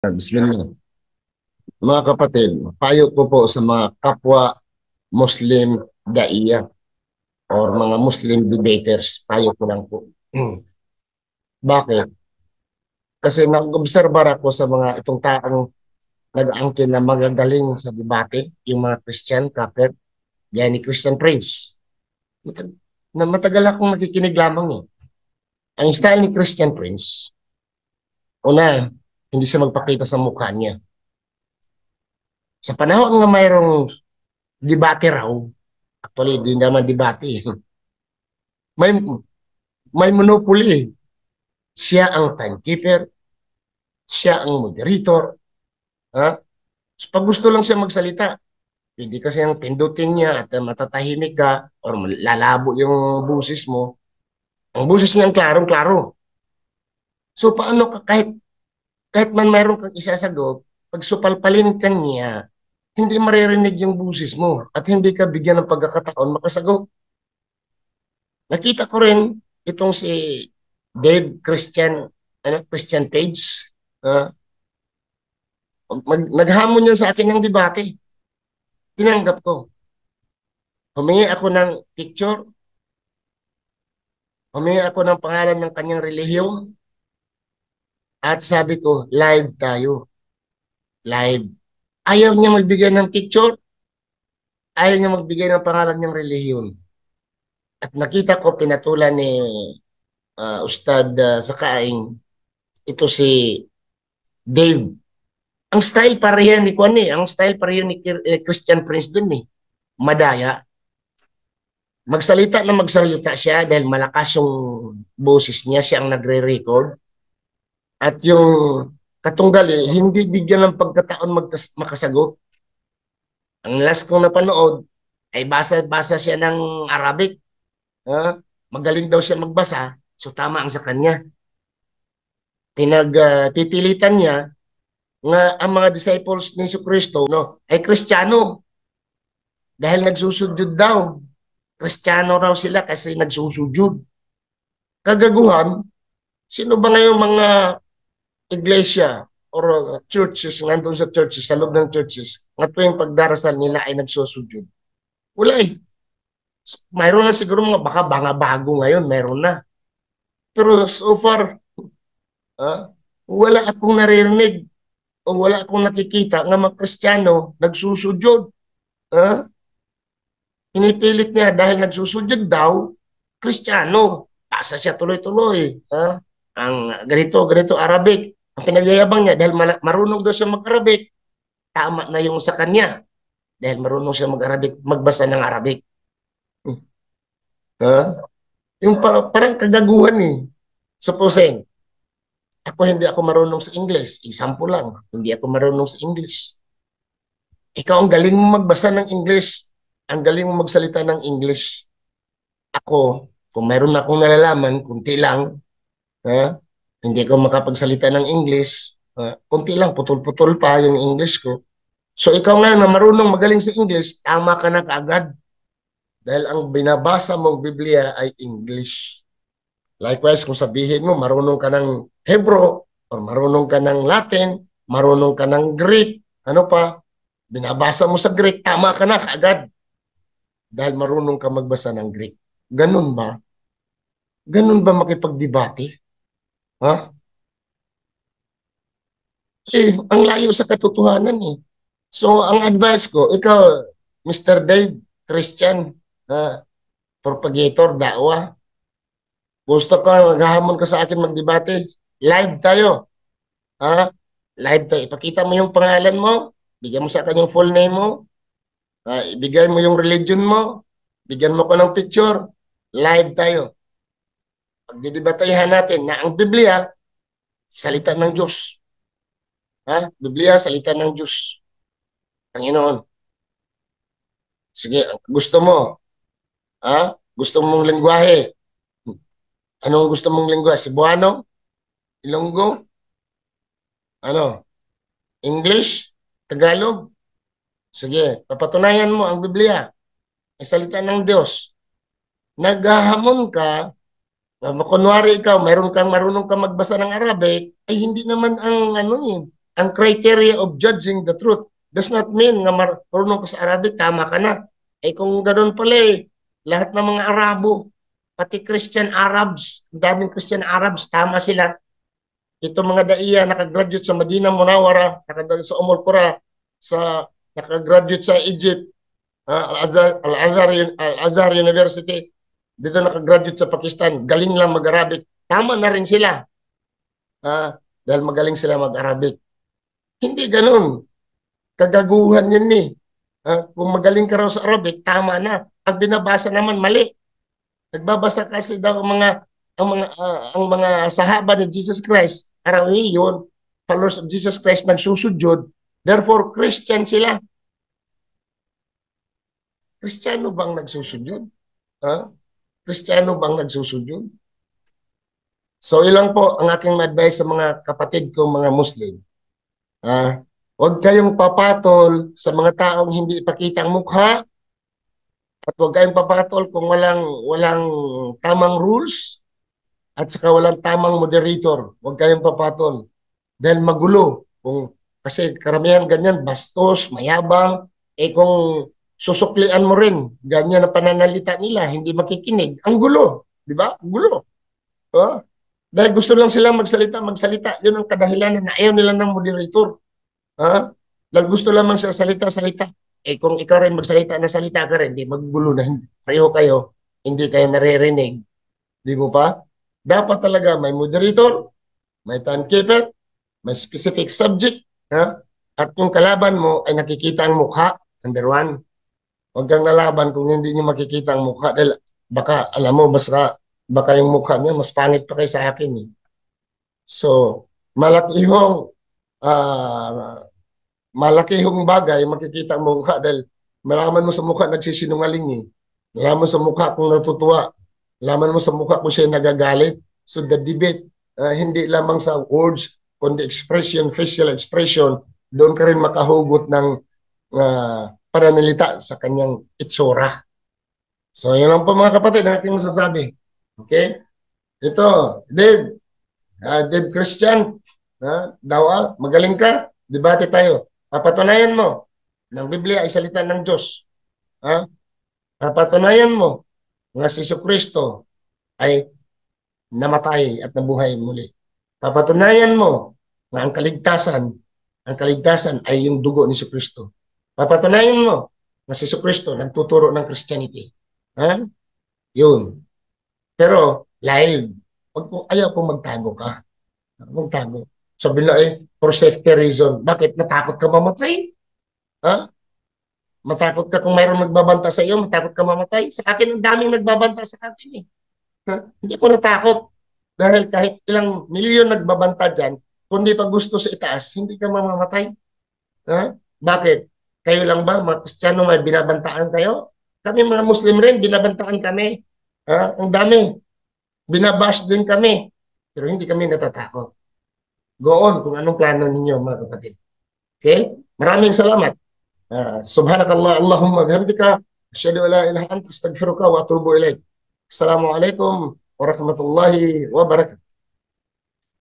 Bismillah. Mga kapatid, payo ko po sa mga kapwa Muslim daiya or mga Muslim debaters, payo ko lang po. Bakit? Kasi nag-obserbar ako sa mga itong taong nag-aangkin na magagaling sa debate, yung mga Christian kapit, yan ni Christian Prince. Matagal akong nakikinig lamang eh. Ang style ni Christian Prince, una, hindi siya magpakita sa mukha niya. Sa panahon nga mayroong debate raw, actually, hindi naman debate eh. May may monopoly. Siya ang timekeeper, siya ang moderator. Ha? So, pag gusto lang siya magsalita, pwede kasi ang pindutin niya at matatahimik ka or lalabo yung busis mo. Ang busis niya ang klarong-klaro. So paano ka kahit man mayroon kang isasagot, pag supalpalin ka niya, hindi maririnig yung busis mo at hindi ka bigyan ng pagkakataon makasagot. Nakita ko rin itong si Dave Christian Page. Uh, naghamon yan sa akin ng debate. Tinanggap ko. Humingi ako ng picture. Humingi ako ng pangalan ng kanyang relihiyon. At sabi ko, live tayo. Live. Ayaw niya magbigay ng picture. Ayaw niya magbigay ng pangalan niyang relihiyon. At nakita ko pinatulan ni Ustad Sakaing, ito si Dave. Ang style pareho ni Kwan eh. Ang style pareho ni Christian Prince dun eh. Madaya. Magsalita siya dahil malakas yung boses niya. Siya ang nagre-record. At yung katunggali, hindi bigyan ng pagkataon makasagot. Ang last kong napanood ay basa-basa siya ng Arabic. Magaling daw siya magbasa. So tama ang sa kanya. Pinagpipilitan niya nga ang mga disciples ni Jesucristo ay Kristiyano dahil nagsusujud daw. Kristiyano raw sila kasi nagsusujud. Kagaguhan, sino ba ngayon mga iglesia or churches, nandun sa churches, sa loob ng churches, nga tuwing pagdarasal nila ay nagsusujud? Wala eh. Mayroon na siguro baka bago ngayon, mayroon na. Pero so far, wala akong naririnig o wala akong nakikita nga mga Kristiyano nagsusujud. Pinipilit niya dahil nagsusujud daw, Kristiyano. Pasa siya tuloy-tuloy. Ang ganito Arabic. Ang pinagyayabang niya dahil marunong daw siya mag-Arabic, tama na yung sa kanya. Dahil marunong siya mag-Arabic, magbasa ng Arabic. Yung parang kagaguhan eh. Supposing, hindi ako marunong sa English. Example lang, hindi ako marunong sa English. Ikaw ang galing mo magbasa ng English. Ang galing mo magsalita ng English. Ako, kung mayroon akong nalalaman, kunti lang, hindi ko makapagsalita ng English, kunti lang, putol-putol pa yung English ko. So ikaw nga na marunong magaling sa English, tama ka na kaagad. Dahil ang binabasa mong Biblia ay English. Likewise, kung sabihin mo, marunong ka ng Hebrew, or marunong ka ng Latin, marunong ka ng Greek, ano pa, binabasa mo sa Greek, tama ka na kaagad. Dahil marunong ka magbasa ng Greek. Ganun ba? Ganun ba makipagdebate? Ang layo sa katotohanan eh. So, ang advice ko, ikaw, Mr. Dave, Christian, propagator, dawa, gusto ka, maghahamon ka sa akin magdebate, live tayo. Live tayo. Ipakita mo yung pangalan mo, bigyan mo sa akin yung full name mo, ibigay mo yung religion mo, bigyan mo ko ng picture, live tayo. Pagdidebatahan natin na ang Biblia, salita ng Diyos. Biblia, salita ng Diyos. Panginoon. Sige, gusto mo? Gusto mong lengguwahe? Anong gusto mong lengguwahe? Cebuano? Ilonggo? Ano? English? Tagalog? Sige, papatunayan mo ang Biblia. Ay salita ng Diyos. Naghahamon ka, kunwari ikaw, marunong kang magbasa ng Arabic, ay hindi naman ang ang criteria of judging the truth does not mean nga marunong ka sa Arabic, tama ka na. Eh kung ganoon pala lahat ng mga Arabo, pati Christian Arabs, daming Christian Arabs, tama sila. Ito mga daiya, nakagraduate sa Madinah Munawara, nakagraduate sa Qura, nakagraduate sa Egypt, Al-Azhar University, dito nakagraduate sa Pakistan, galing lang mag-Arabic. Tama na rin sila. Dahil magaling sila mag-Arabic. Hindi ganun. Kagaguhan yun eh. Kung magaling ka raw sa Arabic, tama na. Ang binabasa naman, mali. Nagbabasa kasi daw ang mga sahaba ni Jesus Christ, arawi yun, followers of Jesus Christ nagsusujud, therefore Christian sila. Kristiyano bang nagsusujud? Kristiyano bang nagsusujud? So ilang po ang aking advice sa mga kapatid kong mga Muslim. Huwag kayong papatol sa mga taong hindi ipakita ang mukha at huwag kayong papatol kung walang tamang rules at saka walang tamang moderator. Huwag kayong papatol dahil magulo. Kasi karamihan ganyan, bastos, mayabang, kung susuklian mo rin, ganyan na pananalita nila, hindi makikinig. Ang gulo, di ba? Gulo. Dahil gusto lang sila magsalita. Yun ang kadahilan na ayaw nila ng moderator. Dahil gusto lang magsalita. Kung ikaw rin magsalita ka rin, di maggulo na. Pareho kayo, hindi kayo naririnig. Di mo pa? Dapat talaga may moderator, may timekeeper, may specific subject, at yung kalaban mo ay nakikita ang mukha, number one. Huwag kang lalaban kung hindi niyo makikita ang mukha dahil baka, alam mo, baka yung mukha niya mas pangit pa kay sa akin. So, malakihong bagay makikita ang mukha dahil malaman mo sa mukha nagsisinungaling. Malaman mo sa mukha kung natutuwa. Malaman mo sa mukha kung siya nagagalit. So the debate, hindi lamang sa words, kundi expression, facial expression, doon ka rin makahugot ng pananalita sa kanyang itsura. So, yun lang po mga kapatid, aking masasabi. Okay? Ito, Dave Christian, magaling ka, debate tayo. Papatunayan mo ng Biblia ay salita ng Diyos. Papatunayan mo nga si Jesucristo ay namatay at nabuhay muli. Papatunayan mo nga ang kaligtasan ay yung dugo ni Jesucristo. Papatunayan mo nga si Jesucristo nagtuturo ng Christianity. Yun. Pero live. Ayaw kong magtago ka. Magtago. Sabi na for safety reason. Bakit? Natakot ka mamatay? Matakot ka kung mayroong nagbabanta sa iyo, matakot ka mamatay? Sa akin, ang daming nagbabanta sa akin. Hindi ko natakot. Dahil kahit ilang milyon nagbabanta dyan, kung di pa gusto sa itaas, hindi ka mamamatay. Bakit? Kayo lang ba, mga Kristiyano, may binabantaan kayo? Kami mga Muslim rin, binabantaan kami. Ang dami. Binabash din kami. Pero hindi kami natatakot. Go on kung anong plano ninyo, mga kapatid. Okay? Maraming salamat. Subhanakallah, Allahumma bihamdika, asyhadu an la ilaha anta astaghfiruka wa atubu ilaik. Assalamualaikum warahmatullahi wabarakatuh.